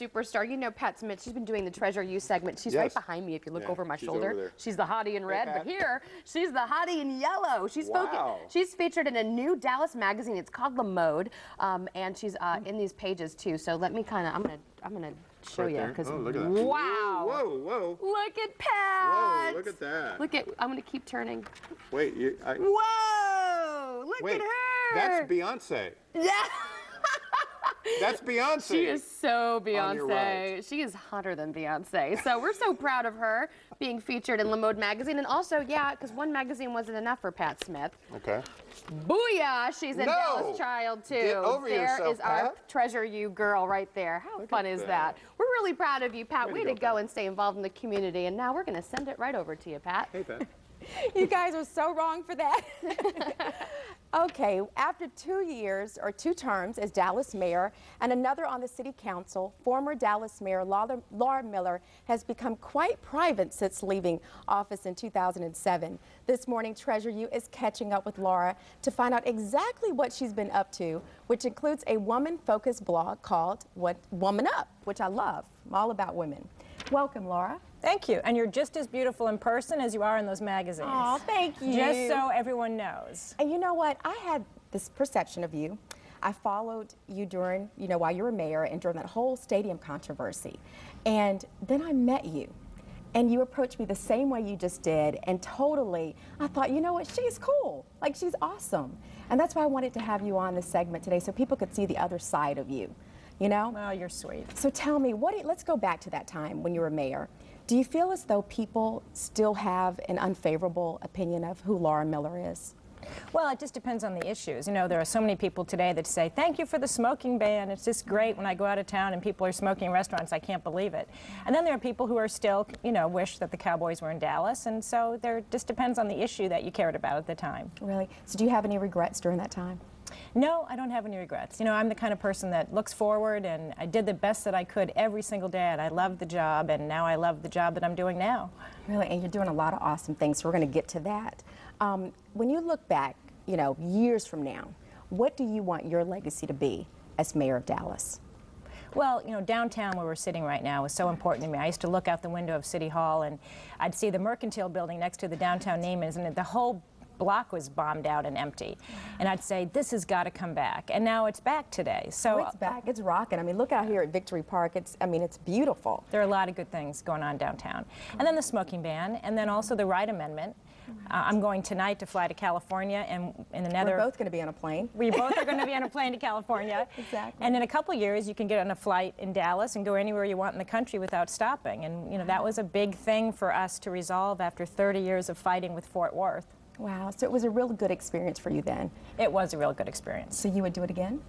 superstar. You know Pat Smith. She's been doing the Treasure You segment. She's Yes. right behind me if you look over my she's shoulder. over there. She's the hottie in red, Pat. but here, she's the hottie in yellow. Wow. She's featured in a new Dallas magazine. It's called Le Mode, and she's in these pages too. So let me kind of, I'm gonna show Right you there. because Oh, look at that. wow. Whoa, whoa. Look at Pat. Whoa, look at that. Look at, I'm gonna keep turning. Wait, Whoa, look wait, at her. that's Beyonce. Yeah. That's Beyonce. She is so On your right. Beyonce. She is hotter than Beyonce. So we're so proud of her being featured in Le Mode magazine. And also, yeah, because one magazine wasn't enough for Pat Smith. Okay. Booyah! She's a No! Dallas Child, too. Get over there yourself, is our Pat. Treasure You girl right there. How fun is that? We're really proud of you, Pat. Way to go and stay involved in the community. And now we're going to send it right over to you, Pat. Hey, Pat. You guys are so wrong for that. Okay, after 2 years, or 2 terms as Dallas mayor and another on the city council, former Dallas mayor Laura Miller has become quite private since leaving office in 2007. This morning, Treasure You is catching up with Laura to find out exactly what she's been up to, which includes a woman-focused blog called Woman Up, which I love. I'm all about women. Welcome, Laura. Thank you. And you're just as beautiful in person as you are in those magazines. Oh, thank you. Just so everyone knows. And you know what? I had this perception of you. I followed you during, while you were mayor and during that whole stadium controversy. And then I met you. And you approached me the same way you just did. And totally, I thought, you know what? She's cool. Like, she's awesome. And that's why I wanted to have you on this segment today so people could see the other side of you. You know? Oh, you're sweet. So tell me, let's go back to that time when you were mayor. Do you feel as though people still have an unfavorable opinion of who Laura Miller is? Well, it just depends on the issues. You know, there are so many people today that say, thank you for the smoking ban. It's just great when I go out of town and people are smoking in restaurants. I can't believe it. And then there are people who are still, wish that the Cowboys were in Dallas. And so there just depends on the issue that you cared about at the time. Really? So do you have any regrets during that time? No, I don't have any regrets. You know, I'm the kind of person that looks forward, and I did the best that I could every single day, and I loved the job, and now I love the job that I'm doing now. Really? And you're doing a lot of awesome things, so we're going to get to that. When you look back, years from now, what do you want your legacy to be as mayor of Dallas? Well, downtown where we're sitting right now is so important to me. I used to look out the window of City Hall, and I'd see the Mercantile building next to the downtown Neiman's, and the whole block was bombed out and empty. And I'd say, this has got to come back. And now it's back today. So it's back. It's rocking. I mean, look out here at Victory Park. It's beautiful. There are a lot of good things going on downtown. And then the smoking ban, and then also the Wright Amendment. I'm going tonight to fly to California, and in another... We're both going to be on a plane. We both are going to be on a plane to California. Exactly. And in a couple years, you can get on a flight in Dallas and go anywhere you want in the country without stopping. And, that was a big thing for us to resolve after 30 years of fighting with Fort Worth. Wow, so it was a real good experience for you then. It was a real good experience. So you would do it again?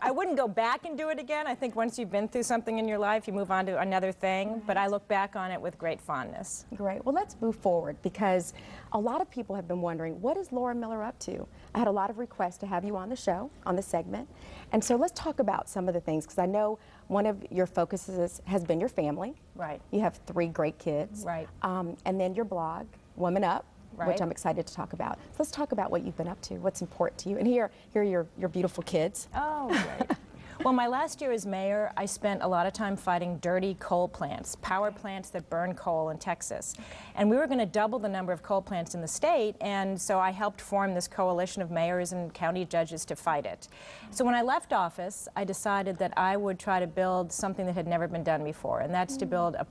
I wouldn't go back and do it again. I think once you've been through something in your life, you move on to another thing. But I look back on it with great fondness. Great. Well, let's move forward because a lot of people have been wondering, what is Laura Miller up to? I had a lot of requests to have you on the show, on the segment. And so let's talk about some of the things, because I know one of your focuses has been your family. Right. You have 3 great kids. Right. And then your blog, Woman Up. Right. Which I'm excited to talk about. So let's talk about what you've been up to, what's important to you. And here are your beautiful kids. Oh, great. Well, my last year as mayor, I spent a lot of time fighting dirty coal plants, power plants that burn coal in Texas. And we were going to double the number of coal plants in the state, and so I helped form this coalition of mayors and county judges to fight it. So when I left office, I decided that I would try to build something that had never been done before, and that's to build a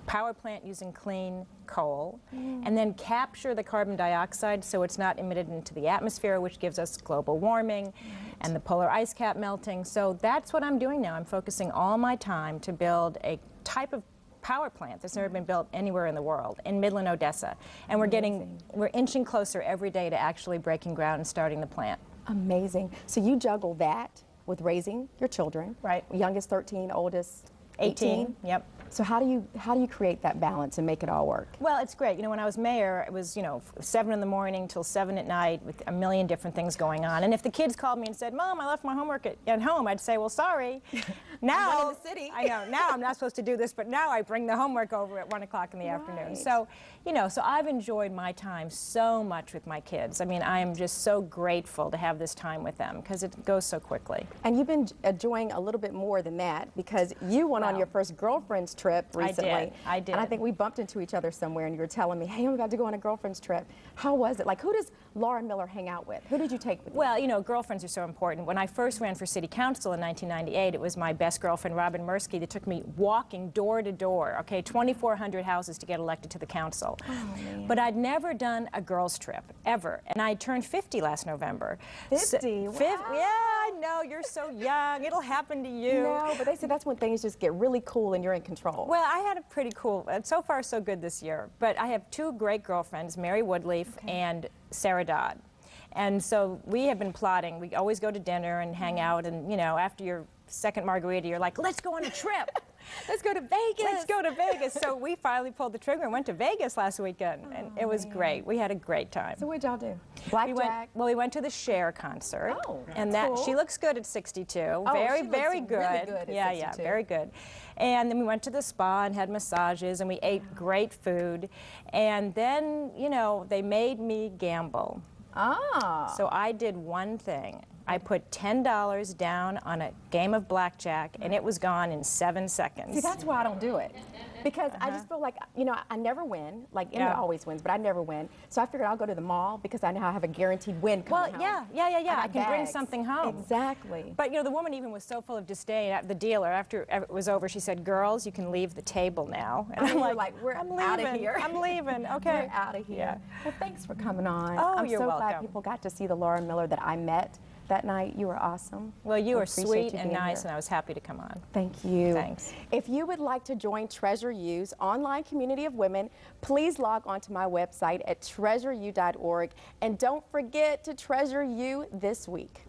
power plant using clean coal, and then capture the carbon dioxide so it's not emitted into the atmosphere, which gives us global warming and the polar ice cap melting. So that's what I'm doing now. I'm focusing all my time to build a type of power plant that's never been built anywhere in the world in Midland, Odessa. And we're inching closer every day to actually breaking ground and starting the plant. Amazing. So you juggle that with raising your children. Right. Youngest 13, oldest 18. Yep. So how do you create that balance and make it all work? Well, it's great. You know, when I was mayor, it was, 7 in the morning till 7 at night with a million different things going on. And if the kids called me and said, Mom, I left my homework at home, I'd say, well, sorry. Now, I'm in the city. I know, now I'm not supposed to do this, but now I bring the homework over at 1 o'clock in the afternoon. So, so I've enjoyed my time so much with my kids. I mean, I am just so grateful to have this time with them because it goes so quickly. And you've been enjoying a little bit more than that because you went on your first girlfriend's trip recently. I did. And I think we bumped into each other somewhere and you were telling me, hey, I'm about to go on a girlfriend's trip. How was it? Like, who does Laura Miller hang out with? Who did you take with you? Well, girlfriends are so important. When I first ran for city council in 1998, it was my best girlfriend, Robin Mirsky, that took me walking door to door, 2,400 houses to get elected to the council. Oh, man. But I'd never done a girls' trip, ever. And I turned 50 last November. 50? Wow. Yeah, I know, you're so young. It'll happen to you. No, but they said that's when things just get really cool and you're in control. Well, I had a pretty cool, so far so good this year. But I have 2 great girlfriends, Mary Woodleaf and Sarah Dodd. And so we have been plotting. We always go to dinner and hang out, and after your second margarita, you're like, let's go on a trip. Let's go to Vegas. Let's go to Vegas. So we finally pulled the trigger and went to Vegas last weekend, and it was great. We had a great time. So what'd y'all do? Blackjack? We went to the Cher concert. Oh, and that's cool. She looks good at 62. Oh, very, she looks very good. really good at yeah, 62. yeah, very good. And then we went to the spa and had massages, and we ate great food. And then, they made me gamble. Ah. So I did one thing. I put $10 down on a game of blackjack, and it was gone in 7 seconds. See, that's why I don't do it. Because I just feel like, I never win. Like, Emma Yeah. always wins, but I never win. So I figured I'll go to the mall because I know I have a guaranteed win coming home. Yeah. I got can bring bags. something home. Exactly. But, the woman even was so full of disdain at the dealer. After it was over, she said, girls, you can leave the table now. And I'm like, we're I'm outta leaving. here. I'm leaving. Okay. We're out of here. Yeah. Well, thanks for coming on. Oh, I'm you're so glad welcome. people got to see the Laura Miller that I met that night. You were awesome. Well, you I are appreciate sweet you and being nice, here. and I was happy to come on. Thank you. Thanks. If you would like to join Treasure U's online community of women, please log on to my website at treasureu.org. And don't forget to treasure you this week.